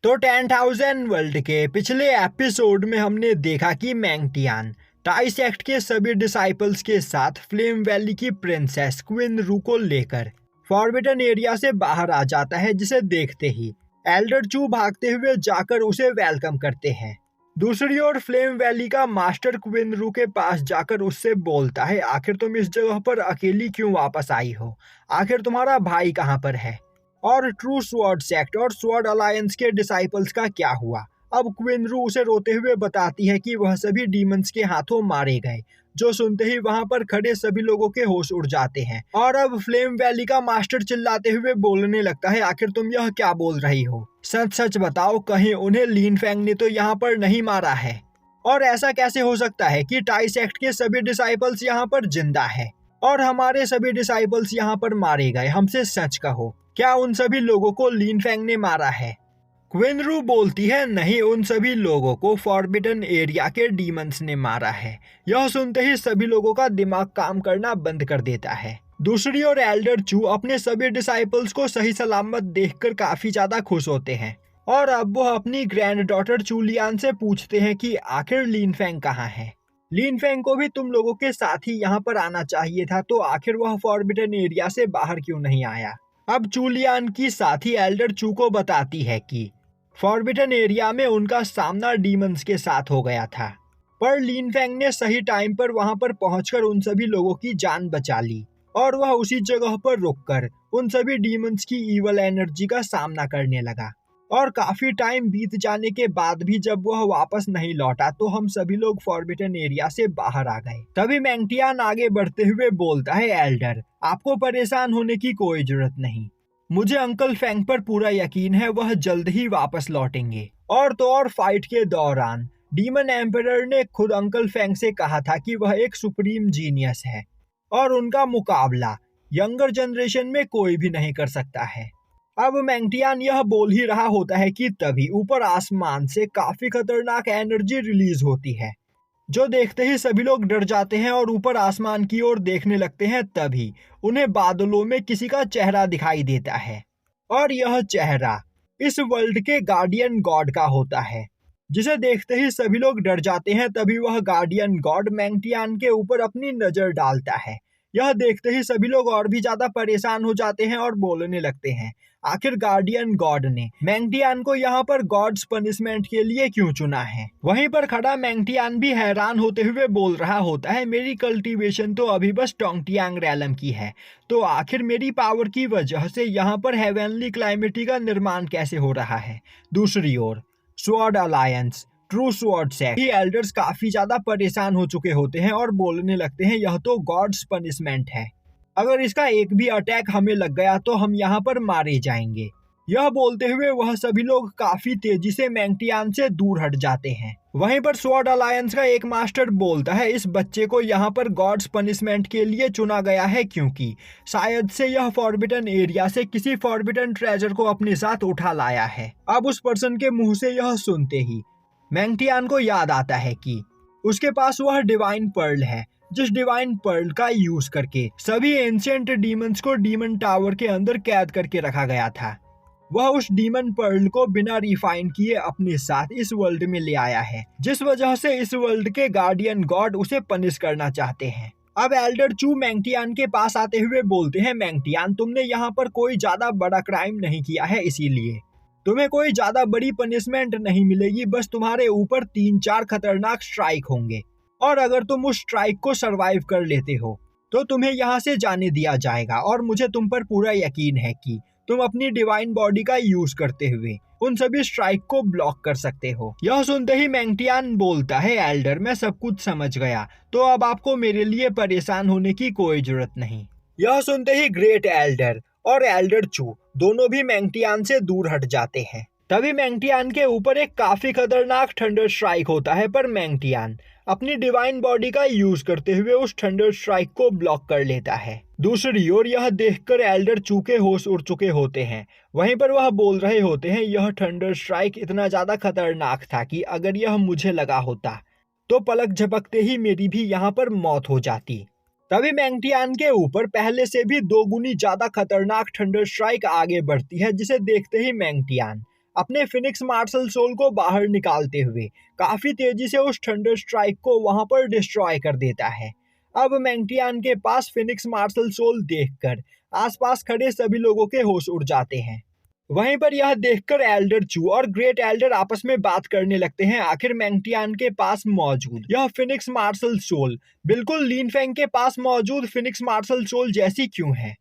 तो 10,000 वर्ल्ड के पिछले एपिसोड में हमने देखा कि मैंगटियान टाई सेक्ट के सभी डिसाइपल्स के साथ फ्लेम वैली की प्रिंसेस क्वीन रू को लेकर फॉरबिडन एरिया से बाहर आ जाता है, जिसे देखते ही एल्डर चू भागते हुए जाकर उसे वेलकम करते हैं। दूसरी ओर फ्लेम वैली का मास्टर क्वीन रू के पास जाकर उससे बोलता है, आखिर तुम इस जगह पर अकेली क्यों वापस आई हो? आखिर तुम्हारा भाई कहाँ पर है? और ट्रू स्वॉर्ड सेक्ट और स्वॉर्ड अलायंस के डिसाइपल्स का क्या हुआ? अब क्वीन रू उसे रोते हुए बताती है कि वह सभी डीमंस के हाथों मारे गए, जो सुनते ही वहां पर खड़े सभी लोगों के होश उड़ जाते हैं। और अब फ्लेम वैली का मास्टर चिल्लाते हुए बोलने लगता है, आखिर तुम यह क्या बोल रही हो? सच सच बताओ, कहीं उन्हें लीन फैंग ने तो यहाँ पर नहीं मारा है? और ऐसा कैसे हो सकता है कि टाई सेक्ट के सभी डिसाइपल्स यहाँ पर जिंदा है और हमारे सभी डिसाइपल्स यहाँ पर मारे गए? हमसे सच कहो, क्या उन सभी लोगों को लीन फैंग ने मारा है? क्वीन रू बोलती है, नहीं, उन सभी लोगों को फॉरबिडन एरिया के डीमंस ने मारा है। यह सुनते ही सभी लोगों का दिमाग काम करना बंद कर देता है। दूसरी ओर एल्डर चू अपने सभी डिसाइपल्स को सही सलामत देखकर काफी ज्यादा खुश होते हैं और अब वो अपनी ग्रैंड डॉटर चूलियान से पूछते हैं कि आखिर लीन फैंग कहाँ है? लीन फैंग को भी तुम लोगों के साथ ही यहाँ पर आना चाहिए था, तो आखिर वह फॉरबिडन एरिया से बाहर क्यों नहीं आया? अब चूलियान की साथी एल्डर चू को बताती है कि फॉरबिडन एरिया में उनका सामना डीमंस के साथ हो गया था, पर लीन फैंग ने सही टाइम पर वहां पर पहुंचकर उन सभी लोगों की जान बचा ली और वह उसी जगह पर रुककर उन सभी डीमंस की ईवल एनर्जी का सामना करने लगा। और काफी टाइम बीत जाने के बाद भी जब वह वापस नहीं लौटा तो हम सभी लोग फॉरबिडन एरिया से बाहर आ गए। तभी मैंगटियान आगे बढ़ते हुए बोलता है, एल्डर, आपको परेशान होने की कोई जरूरत नहीं। मुझे अंकल फैंग पर पूरा यकीन है, वह जल्द ही वापस लौटेंगे। और तो और फाइट के दौरान डीमन एम्परर ने खुद अंकल फैंग से कहा था कि वह एक सुप्रीम जीनियस है और उनका मुकाबला यंगर जनरेशन में कोई भी नहीं कर सकता है। अब मैंगटियान यह बोल ही रहा होता है कि तभी ऊपर आसमान से काफी खतरनाक एनर्जी रिलीज होती है, जो देखते ही सभी लोग डर जाते हैं और ऊपर आसमान की ओर देखने लगते हैं। तभी उन्हें बादलों में किसी का चेहरा दिखाई देता है और यह चेहरा इस वर्ल्ड के गार्डियन गॉड का होता है, जिसे देखते ही सभी लोग डर जाते हैं। तभी वह गार्डियन गॉड मैंगटियान के ऊपर अपनी नजर डालता है। यह देखते ही सभी लोग और भी ज्यादा परेशान हो जाते हैं और बोलने लगते हैं, आखिर गार्डियन गॉड ने मैंगटियान को यहाँ पर गॉड्स पनिशमेंट के लिए क्यों चुना है? वहीं पर खड़ा मैंगटियान भी हैरान होते हुए बोल रहा होता है, मेरी कल्टीवेशन तो अभी बस टोंगटियांग रैलम की है, तो आखिर मेरी पावर की वजह से यहाँ पर हेवनली क्लाइमेटी का निर्माण कैसे हो रहा है? दूसरी ओर sword alliance, true sword sect की एल्डर्स काफी ज्यादा परेशान हो चुके होते हैं और बोलने लगते हैं, यह तो गॉड्स पनिशमेंट है, अगर इसका एक भी अटैक हमें लग गया तो हम यहाँ पर मारे जाएंगे। यह बोलते हुए वह सभी लोग काफी तेजी से मैंगटियान से दूर हट जाते हैं। वहीं पर स्वॉर्ड अलायंस का एक मास्टर बोलता है, इस बच्चे को यहाँ पर गॉड्स पनिशमेंट के लिए चुना गया है क्योंकि शायद से यह फॉरबिडन एरिया से किसी फॉरबिडन ट्रेजर को अपने साथ उठा लाया है। अब उस पर्सन के मुंह से यह सुनते ही मैंगटियान को याद आता है कि उसके पास वह डिवाइन पर्ल है, जिस डिवाइन पर्ल का यूज करके सभी एंशिएंट डीमंस को डीमन टावर के अंदर कैद करके रखा गया था। वह उस डीमन पर्ल को बिना रिफाइन किए अपने साथ इस वर्ल्ड में ले आया है, जिस वजह से इस वर्ल्ड के गार्डियन गॉड उसे पनिश करना चाहते हैं। अब एल्डर चू मैंगटियान के पास आते हुए बोलते हैं, मैंगटियान, तुमने यहाँ पर कोई ज्यादा बड़ा क्राइम नहीं किया है, इसीलिए तुम्हें कोई ज्यादा बड़ी पनिशमेंट नहीं मिलेगी, बस तुम्हारे ऊपर 3-4 खतरनाक स्ट्राइक होंगे और अगर तुम उस स्ट्राइक को सरवाइव कर लेते हो तो तुम्हें यहाँ से जाने दिया जाएगा। और मुझे तुम पर पूरा यकीन है कि तुम अपनी डिवाइन बॉडी का यूज करते हुए उन सभी स्ट्राइक को ब्लॉक कर सकते हो। यह सुनते ही मैंगटियान बोलता है, एल्डर, मैं सब कुछ समझ गया, तो अब आपको मेरे लिए परेशान होने की कोई जरूरत नहीं। यह सुनते ही ग्रेट एल्डर और एल्डर चू दोनों भी मैंगटियान से दूर हट जाते हैं। तभी मैंगटियान के ऊपर एक काफी खतरनाक थंडर स्ट्राइक होता है, पर मैंगटियान अपनी डिवाइन बॉडी का यूज करते हुए उस थंडर स्ट्राइक को ब्लॉक कर लेता है। दूसरी ओर यह देखकर एल्डर चू के होश उड़ चुके होते हैं। वहीं पर वह बोल रहे होते हैं, यह थंडर स्ट्राइक इतना ज्यादा खतरनाक था कि अगर यह मुझे लगा होता तो पलक झपकते ही मेरी भी यहाँ पर मौत हो जाती। तभी मैंगटियान के ऊपर पहले से भी 2 गुनी ज्यादा खतरनाक थंडर स्ट्राइक आगे बढ़ती है, जिसे देखते ही मैंगटियान अपने फिनिक्स मार्शल सोल को बाहर निकालते हुए काफी तेजी से उस थंडर स्ट्राइक को वहां पर डिस्ट्रॉय कर देता है। अब मैंगटियान के पास फिनिक्स मार्शल सोल देखकर आसपास खड़े सभी लोगों के होश उड़ जाते हैं। वहीं पर यह देखकर एल्डर चू और ग्रेट एल्डर आपस में बात करने लगते हैं। आखिर मैंगटियान के पास मौजूद यह फिनिक्स मार्शल सोल बिल्कुल लीन फेंग के पास मौजूद फिनिक्स मार्शल सोल जैसी क्यों है।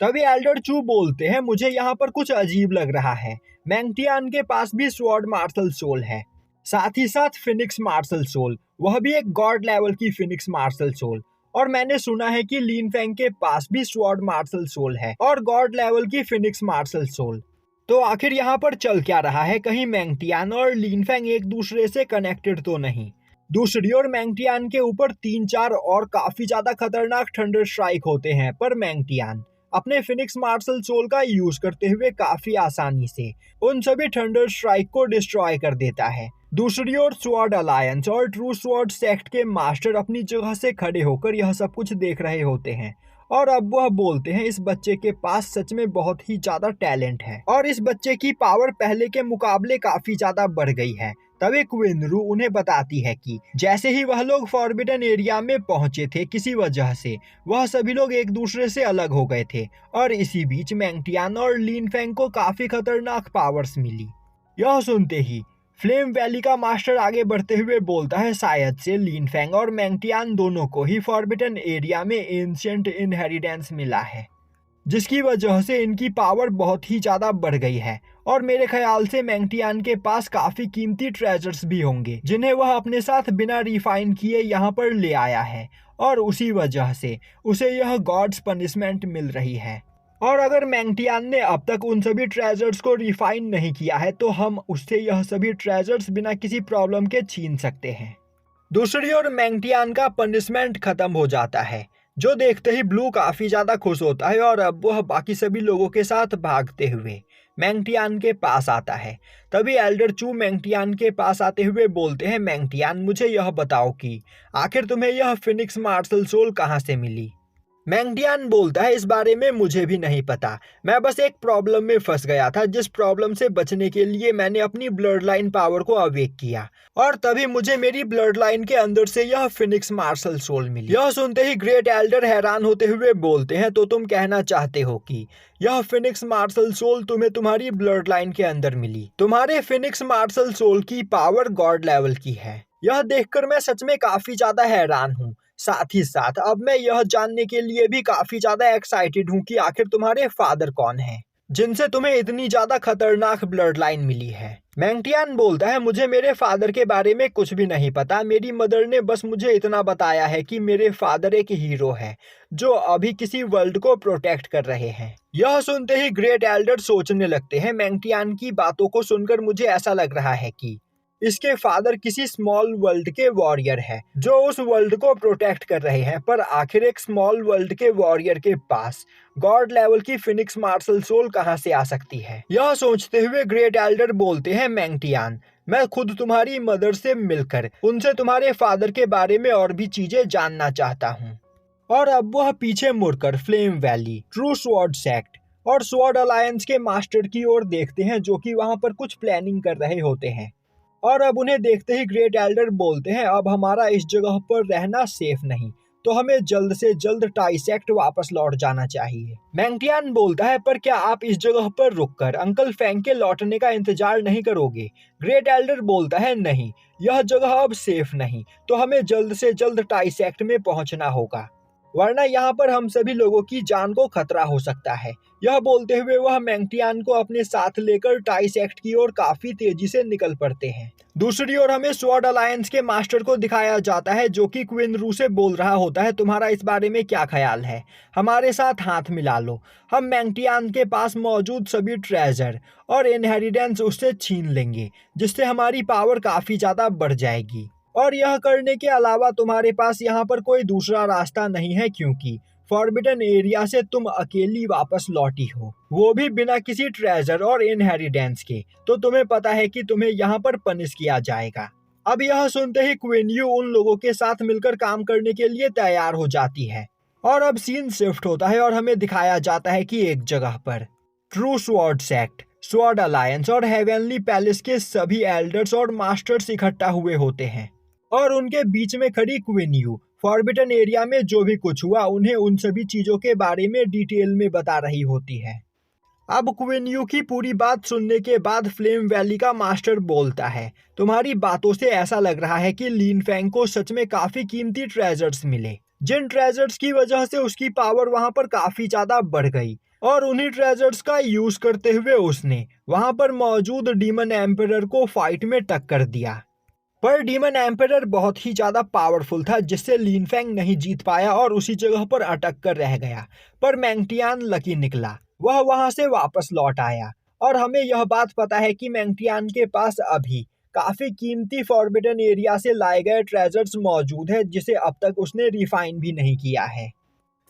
तभी एल्डर चू बोलते हैं, मुझे यहाँ पर कुछ अजीब लग रहा है। मैंगटियान के पास भी स्वॉर्ड मार्शल सोल है, साथ ही साथ फिनिक्स मार्शल सोल, वह भी एक गॉड लेवल की फिनिक्स मार्शल सोल। और मैंने सुना है कि लीन फेंग के पास भी स्वॉर्ड मार्शल सोल है और गॉड लेवल की फिनिक्स मार्शल सोल। तो आखिर यहाँ पर चल क्या रहा है? कहीं मैंगटियान और लीन फेंग एक दूसरे से कनेक्टेड तो नहीं? दूसरी ओर मैंगटियान के ऊपर 3-4 और काफी ज्यादा खतरनाक थंडर स्ट्राइक होते हैं, पर मैंगटियान अपने फिनिक्स मार्शल सोल का यूज करते हुए काफी आसानी से उन सभी थंडर स्ट्राइक को डिस्ट्रॉय कर देता है। दूसरी ओर स्वॉर्ड अलायंस और ट्रू स्वॉर्ड सेक्ट के मास्टर अपनी जगह से खड़े होकर यह सब कुछ देख रहे होते हैं और अब वह बोलते हैं, इस बच्चे के पास सच में बहुत ही ज्यादा टैलेंट है और इस बच्चे की पावर पहले के मुकाबले काफी ज्यादा बढ़ गई है। तभी क्वीन रू उन्हें बताती है कि जैसे ही वह लोग फॉरबिडन एरिया में पहुंचे थे, किसी वजह से वह सभी लोग एक दूसरे से अलग हो गए थे और इसी बीच मैंगटियान और लीन फेंग को काफी खतरनाक पावर्स मिली। यह सुनते ही फ्लेम वैली का मास्टर आगे बढ़ते हुए बोलता है, शायद से लीन फेंग और मैंगटियान दोनों को ही फॉरबिडन एरिया में एंशिएंट इनहेरिटेंस मिला है, जिसकी वजह से इनकी पावर बहुत ही ज़्यादा बढ़ गई है और मेरे ख्याल से मैंगटियान के पास काफ़ी कीमती ट्रेजर्स भी होंगे जिन्हें वह अपने साथ बिना रिफाइन किए यहाँ पर ले आया है और उसी वजह से उसे यह गॉड्स पनिशमेंट मिल रही है। और अगर मैंगटियान ने अब तक उन सभी ट्रेजर्स को रिफाइन नहीं किया है तो हम उससे यह सभी ट्रेजर्स बिना किसी प्रॉब्लम के छीन सकते हैं। दूसरी ओर मैंगटियान का पनिशमेंट खत्म हो जाता है, जो देखते ही ब्लू काफी ज्यादा खुश होता है और अब वह बाकी सभी लोगों के साथ भागते हुए मैंगटियान के पास आता है। तभी एल्डर चू मैंगटियान के पास आते हुए बोलते हैं, मैंगटियान मुझे यह बताओ कि आखिर तुम्हें यह फिनिक्स मार्शल सोल कहाँ से मिली। मैंगटियान बोलता है, इस बारे में मुझे भी नहीं पता, मैं बस एक प्रॉब्लम में फंस गया था जिस प्रॉब्लम से बचने के लिए मैंने अपनी ब्लड लाइन पावर को अवेक किया और तभी मुझे मेरी ब्लड लाइन के अंदर से यह फिनिक्स मार्शल सोल मिली। यह सुनते ही ग्रेट एल्डर हैरान होते हुए बोलते हैं, तो तुम कहना चाहते हो कि यह फिनिक्स मार्शल सोल तुम्हें तुम्हारी ब्लड लाइन के अंदर मिली। तुम्हारे फिनिक्स मार्शल सोल की पावर गॉड लेवल की है। यह देखकर मैं सच में काफी ज्यादा हैरान हूँ। साथ ही साथ अब मैं यह जानने के लिए भी काफी ज्यादा एक्साइटेड हूँ कि आखिर तुम्हारे फादर कौन हैं, जिनसे तुम्हें इतनी ज्यादा खतरनाक ब्लड लाइन मिली है। मैंगटियान बोलता है, मुझे मेरे फादर के बारे में कुछ भी नहीं पता, मेरी मदर ने बस मुझे इतना बताया है कि मेरे फादर एक हीरो है जो अभी किसी वर्ल्ड को प्रोटेक्ट कर रहे हैं। यह सुनते ही ग्रेट एल्डर सोचने लगते हैं, मैंगटियान की बातों को सुनकर मुझे ऐसा लग रहा है कि इसके फादर किसी स्मॉल वर्ल्ड के वॉरियर है जो उस वर्ल्ड को प्रोटेक्ट कर रहे हैं, पर आखिर एक स्मॉल वर्ल्ड के वॉरियर के पास गॉड लेवल की फिनिक्स मार्शल सोल कहां से आ सकती है। यह सोचते हुए ग्रेट एल्डर बोलते हैं, मैंगटियान मैं खुद तुम्हारी मदर से मिलकर उनसे तुम्हारे फादर के बारे में और भी चीजें जानना चाहता हूँ। और अब वह पीछे मुड़कर flame valley, true sword sect और स्वॉर्ड अलायंस के मास्टर की ओर देखते हैं जो कि वहां पर कुछ प्लानिंग कर रहे होते हैं। और अब उन्हें देखते ही ग्रेट एल्डर बोलते हैं, अब हमारा इस जगह पर रहना सेफ नहीं, तो हमें जल्द से जल्द टाई सेक्ट वापस लौट जाना चाहिए। मैंगटियान बोलता है, पर क्या आप इस जगह पर रुककर अंकल फेंग के लौटने का इंतजार नहीं करोगे। ग्रेट एल्डर बोलता है, नहीं, यह जगह अब सेफ नहीं, तो हमें जल्द से जल्द टाई सेक्ट में पहुंचना होगा, वरना यहाँ पर हम सभी लोगों की जान को खतरा हो सकता है। यह बोलते हुए वह मैंगटियान को अपने साथ लेकर टाई सेक्ट की ओर काफी तेजी से निकल पड़ते हैं। दूसरी ओर हमें स्वॉर्ड अलायंस के मास्टर को दिखाया जाता है जो कि क्वीन रू से बोल रहा होता है, तुम्हारा इस बारे में क्या ख्याल है, हमारे साथ हाथ मिला लो, हम मैंगटियान के पास मौजूद सभी ट्रेजर और इनहेरिटेंस उससे छीन लेंगे, जिससे हमारी पावर काफी ज्यादा बढ़ जाएगी। और यह करने के अलावा तुम्हारे पास यहाँ पर कोई दूसरा रास्ता नहीं है, क्योंकि फॉरबिडन एरिया से तुम अकेली वापस लौटी हो, वो भी बिना किसी ट्रेजर और इनहेरिटेंस के, तो तुम्हें पता है कि तुम्हें यहाँ पर पनिश किया जाएगा। अब यह सुनते ही क्वीन यू उन लोगों के साथ मिलकर काम करने के लिए तैयार हो जाती है और अब सीन शिफ्ट होता है और हमें दिखाया जाता है कि एक जगह पर true sword sect, sword alliance और हेवनली पैलेस के सभी एल्डर्स और मास्टर्स इकट्ठा हुए होते हैं और उनके बीच में खड़ी क्वीन यू फॉरबिडन एरिया में जो भी कुछ हुआ उन्हें उन सभी चीजों के बारे में डिटेल में बता रही होती है। अब क्वीन यू की पूरी बात सुनने के बाद फ्लेम वैली का मास्टर बोलता है, तुम्हारी बातों से ऐसा लग रहा है कि लिन फेंग को सच में काफी कीमती ट्रेजर्स मिले, जिन ट्रेजर्स की वजह से उसकी पावर वहां पर काफी ज्यादा बढ़ गई और उन्हीं ट्रेजर्स का यूज करते हुए उसने वहां पर मौजूद डीमन एम्परर को फाइट में टक्कर दिया। पर डीमन एम्परर बहुत ही ज्यादा पावरफुल था जिससे लिन फेंग नहीं जीत पाया और उसी जगह पर अटक कर रह गया। पर मैंगटियान लकी निकला, वह वहां से वापस लौट आया और हमें यह बात पता है कि मैंगटियान के पास अभी काफी कीमती फॉरबिडन एरिया से लाए गए ट्रेजर्स मौजूद है जिसे अब तक उसने रिफाइन भी नहीं किया है।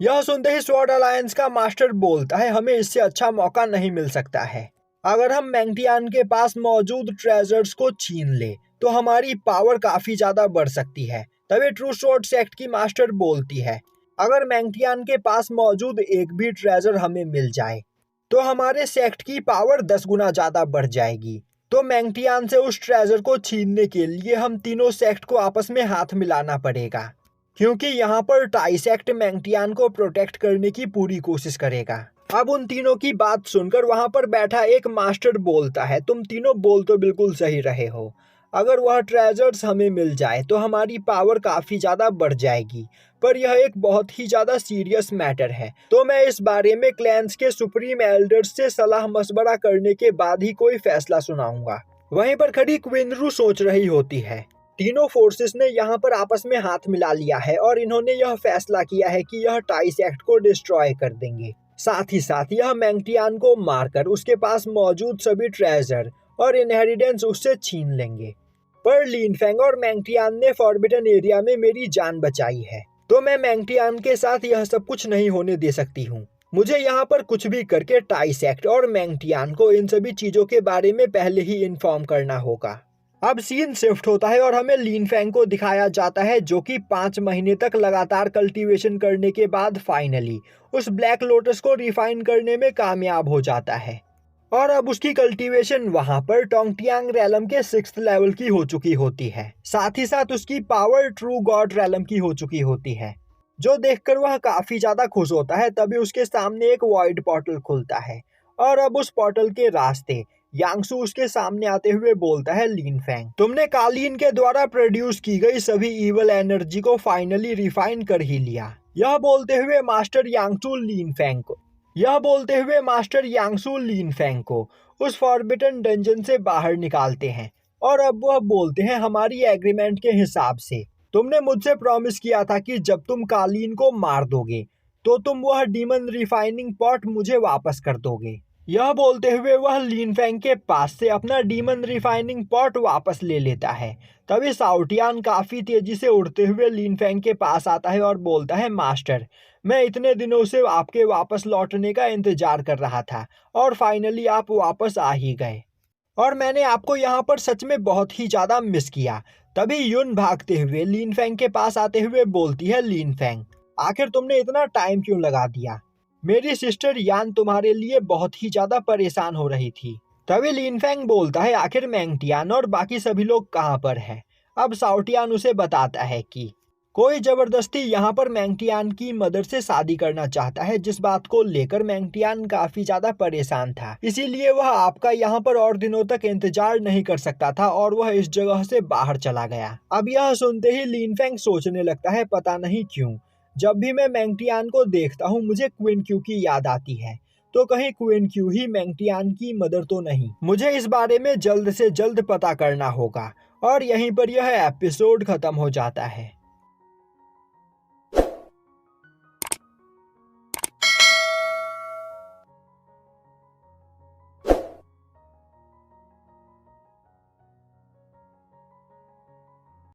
यह सुनते ही स्वॉर्ड अलायंस का मास्टर बोलता है, हमें इससे अच्छा मौका नहीं मिल सकता है। अगर हम मैंगटियान के पास मौजूद ट्रेजर्स को छीन ले तो हमारी पावर काफी ज्यादा बढ़ सकती है। तभी ट्रू स्वॉर्ड सेक्ट की मास्टर बोलती है, अगर मैंगटियान के पास मौजूद एक भी ट्रेजर हमें मिल जाए तो हमारे सेक्ट की पावर 10 गुना ज्यादा बढ़ जाएगी। तो मैंगटियान से उस ट्रेजर को छीनने के लिए हम तीनों सेक्ट को आपस में हाथ मिलाना पड़ेगा, क्योंकि यहाँ पर टाई सेक्ट मैंगटियान को प्रोटेक्ट करने की पूरी कोशिश करेगा। अब उन तीनों की बात सुनकर वहां पर बैठा एक मास्टर बोलता है, तुम तीनों बोल तो बिल्कुल सही रहे हो, अगर वह ट्रेजर्स हमें मिल जाए तो हमारी पावर काफी ज्यादा बढ़ जाएगी, पर यह एक बहुत ही ज्यादा सीरियस मैटर है, तो मैं इस बारे में क्लैंस के सुप्रीम एल्डर्स से सलाह मशवरा करने के बाद ही कोई फैसला सुनाऊंगा। वहीं पर खड़ी क्वीन रू सोच रही होती है, तीनों फोर्सेस ने यहाँ पर आपस में हाथ मिला लिया है और इन्होंने यह फैसला किया है कि यह टाई सेक्ट को डिस्ट्रॉय कर देंगे, साथ ही साथ यह मैंगटियान को मारकर उसके पास मौजूद सभी ट्रेजर और इनहेरिटेंस उससे छीन लेंगे। पर लिन फेंग और मैंगटियान ने फॉरबिडन एरिया में मेरी जान बचाई है, तो मैं मैंगटियान के साथ यह सब कुछ नहीं होने दे सकती हूँ। मुझे यहाँ पर कुछ भी करके टाई सेक्ट और मैंगटियान को इन सभी चीजों के बारे में पहले ही इन्फॉर्म करना होगा। अब सीन शिफ्ट होता है और हमें लिन फेंग को दिखाया जाता है जो कि 5 महीने तक लगातार कल्टीवेशन करने के बाद फाइनली उस ब्लैक लोटस को रिफाइन करने में कामयाब हो जाता है और अब उसकी कल्टीवेशन वहां पर टोंगटियांग रैलम के 6th लेवल की हो चुकी होती है। साथ ही साथ उसकी पावर ट्रू गॉड रैलम की हो चुकी होती है, जो देखकर वह काफी ज्यादा खुश होता है। तभी उसके सामने एक वॉइड पोर्टल खुलता है और अब उस पोर्टल के रास्ते यांगसू उसके सामने आते हुए बोलता है, लिन फेंग, तुमने कालीन के द्वारा प्रोड्यूस की गई सभी इवल एनर्जी को फाइनली रिफाइन कर ही लिया। यह बोलते हुए मास्टर यांगसू लिन फेंग को उस फॉरबिडन डंजन से बाहर निकालते हैं और अब वह बोलते हैं, हमारी एग्रीमेंट के हिसाब से तुमने मुझसे प्रॉमिस किया था कि जब तुम कालीन को मार दोगे तो तुम वह डीमन रिफाइनिंग पॉट मुझे वापस कर दोगे। यह बोलते हुए वह लिन फेंग के पास से अपना डीमन रिफाइनिंग पॉट वापस ले लेता है। तभी साउटियान काफी तेजी से उड़ते हुए लिन फेंग के पास आता है और बोलता है, मास्टर, मैं इतने दिनों से आपके वापस लौटने का इंतजार कर रहा था और फाइनली आप वापस आ ही गए और मैंने आपको यहाँ पर सच में बहुत ही ज्यादा मिस किया। तभी युन भागते हुए लिन फेंग के पास आते हुए बोलती है, लिन फेंग, आखिर तुमने इतना टाइम क्यों लगा दिया? मेरी सिस्टर यान तुम्हारे लिए बहुत ही ज्यादा परेशान हो रही थी। तभी लिन फेंग बोलता है, आखिर मैंगटियान और बाकी सभी लोग कहाँ पर है? अब साउटियान उसे बताता है कि कोई जबरदस्ती यहाँ पर मैंगटियान की मदर से शादी करना चाहता है, जिस बात को लेकर मैंगटियान काफी ज्यादा परेशान था। इसीलिए वह आपका यहाँ पर और दिनों तक इंतजार नहीं कर सकता था और वह इस जगह से बाहर चला गया। अब यह सुनते ही लिन फेंग सोचने लगता है, पता नहीं क्यों जब भी मैं मैंगटियान को देखता हूँ मुझे क्वीन क्यू की याद आती है, तो कहीं क्वीन क्यू ही मैंगटियान की मदर तो नहीं। मुझे इस बारे में जल्द से जल्द पता करना होगा। और यहीं पर यह एपिसोड खत्म हो जाता है।